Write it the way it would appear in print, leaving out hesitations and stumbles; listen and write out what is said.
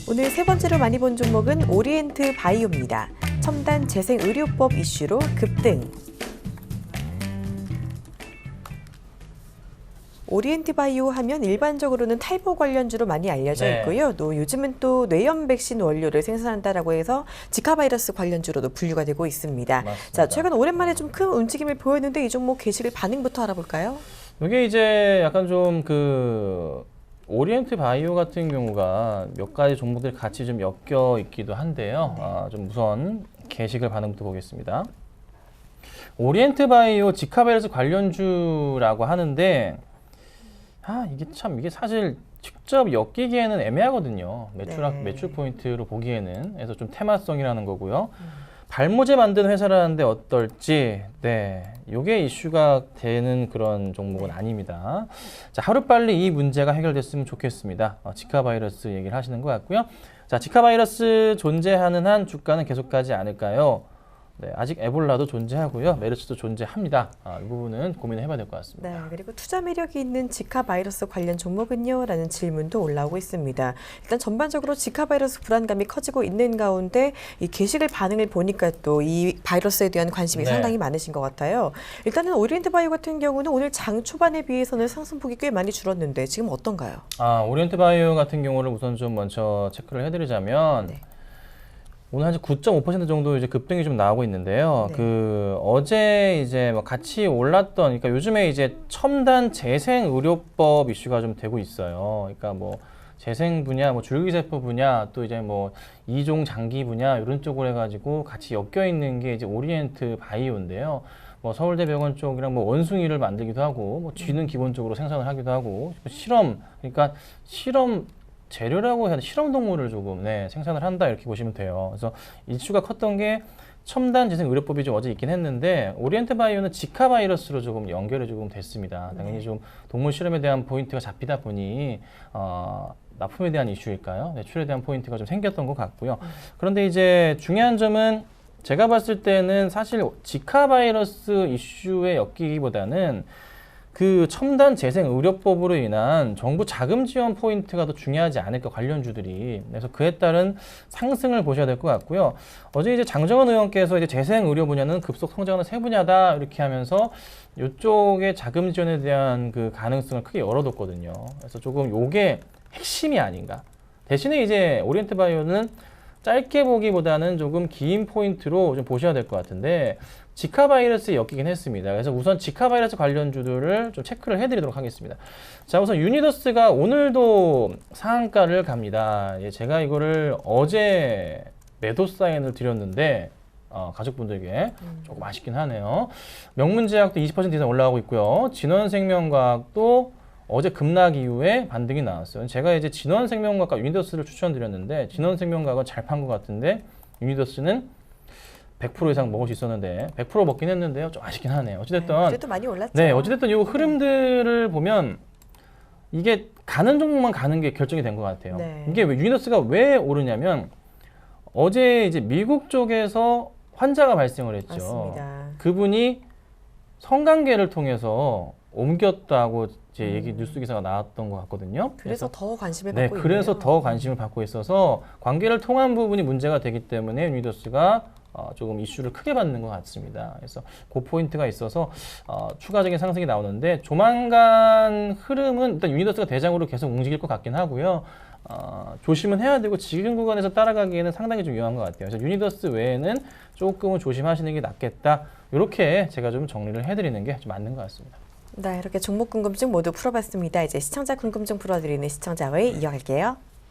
오늘 세 번째로 많이 본 종목은 오리엔트 바이오입니다. 첨단 재생 의료법 이슈로 급등. 오리엔트 바이오 하면 일반적으로는 탈모 관련주로 많이 알려져 있고요. 또 요즘은 또 뇌염 백신 원료를 생산한다라고 해서 지카 바이러스 관련주로도 분류가 되고 있습니다. 맞습니다. 자, 최근 오랜만에 좀 큰 움직임을 보였는데 이 종목 게시글 반응부터 알아볼까요? 이게 이제 약간 좀 오리엔트 바이오 같은 경우가 몇 가지 종목들이 같이 좀 엮여 있기도 한데요. 좀 우선 게시글 반응부터 보겠습니다. 오리엔트 바이오 지카 바이러스 관련주라고 하는데 이게 사실 직접 엮이기에는 애매하거든요. 매출 포인트로 보기에는. 그래서 좀 테마성이라는 거고요. 발모제 만드는 회사라는데 어떨지, 요게 이슈가 되는 그런 종목은 아닙니다. 자, 하루빨리 이 문제가 해결됐으면 좋겠습니다. 지카 바이러스 얘기를 하시는 것 같고요. 자, 지카 바이러스 존재하는 한 주가는 계속 가지 않을까요? 아직 에볼라도 존재하고요. 메르스도 존재합니다. 이 부분은 고민을 해봐야 될 것 같습니다. 네, 그리고 투자 매력이 있는 지카 바이러스 관련 종목은요? 라는 질문도 올라오고 있습니다. 일단 전반적으로 지카 바이러스 불안감이 커지고 있는 가운데 이 게시글 반응을 보니까 또 이 바이러스에 대한 관심이 상당히 많으신 것 같아요. 일단은 오리엔트 바이오 같은 경우는 오늘 장 초반에 비해서는 상승폭이 꽤 많이 줄었는데 지금 어떤가요? 오리엔트 바이오 같은 경우를 우선 좀 먼저 체크를 해드리자면 오늘 한 9.5% 정도 이제 급등이 좀 나오고 있는데요. 어제 이제 같이 올랐던, 그러니까 요즘에 이제 첨단 재생 의료법 이슈가 좀 되고 있어요. 그러니까 재생 분야, 줄기세포 분야, 또 이제 이종 장기 분야 이런 쪽으로 해가지고 같이 엮여 있는 게 이제 오리엔트 바이오인데요. 서울대병원 쪽이랑 원숭이를 만들기도 하고, 쥐는 기본적으로 생산을 하기도 하고, 그러니까 실험 재료라고 해야 돼. 실험 동물을 조금 생산을 한다 이렇게 보시면 돼요. 그래서 이슈가 컸던 게 첨단 재생 의료법이 좀 어제 있긴 했는데 오리엔트 바이오는 지카 바이러스로 조금 연결이 조금 됐습니다. 당연히 좀 동물 실험에 대한 포인트가 잡히다 보니 납품에 대한 이슈일까요? 매출에 대한 포인트가 좀 생겼던 것 같고요. 그런데 이제 중요한 점은 제가 봤을 때는 사실 지카 바이러스 이슈에 엮이기보다는 그 첨단 재생 의료법으로 인한 정부 자금 지원 포인트가 더 중요하지 않을까, 관련주들이. 그래서 그에 따른 상승을 보셔야 될 것 같고요. 어제 이제 장정원 의원께서 이제 재생 의료 분야는 급속 성장하는 새 분야다 이렇게 하면서 이쪽의 자금 지원에 대한 그 가능성을 크게 열어뒀거든요. 그래서 조금 요게 핵심이 아닌가. 대신에 이제 오리엔트 바이오는 짧게 보기보다는 조금 긴 포인트로 좀 보셔야 될 것 같은데 지카 바이러스에 엮이긴 했습니다. 그래서 우선 지카 바이러스 관련주들을 좀 체크를 해드리도록 하겠습니다. 자, 우선 유니더스가 오늘도 상한가를 갑니다. 제가 이거를 어제 매도 사인을 드렸는데 가족분들께 조금 아쉽긴 하네요. 명문제약도 20% 이상 올라가고 있고요. 진원생명과학도 어제 급락 이후에 반등이 나왔어요. 제가 이제 진원생명과학과 유니더스를 추천드렸는데 진원생명과학은 잘 판 것 같은데 유니더스는 100% 이상 먹을 수 있었는데 100% 먹긴 했는데요. 좀 아쉽긴 하네요. 어찌됐든 그래도 많이 올랐죠. 어찌됐든 이 흐름들을 보면 이게 가는 종목만 가는 게 결정이 된 것 같아요. 이게 유니더스가 왜 오르냐면 어제 이제 미국 쪽에서 환자가 발생을 했죠. 맞습니다. 그분이 성관계를 통해서 옮겼다고 이제 뉴스 기사가 나왔던 것 같거든요. 그래서 더 관심을 받고 있네요. 그래서 더 관심을 받고 있어서 관계를 통한 부분이 문제가 되기 때문에 유니더스가 조금 이슈를 크게 받는 것 같습니다. 그래서 그 포인트가 있어서 추가적인 상승이 나오는데 조만간 흐름은 일단 유니더스가 대장으로 계속 움직일 것 같긴 하고요. 조심은 해야 되고 지금 구간에서 따라가기에는 상당히 좀 위험한 것 같아요. 그래서 유니더스 외에는 조금은 조심하시는 게 낫겠다. 이렇게 제가 좀 정리를 해드리는 게 좀 맞는 것 같습니다. 네, 이렇게 종목 궁금증 모두 풀어봤습니다. 이제 시청자 궁금증 풀어드리는 시청자 회의 이어갈게요.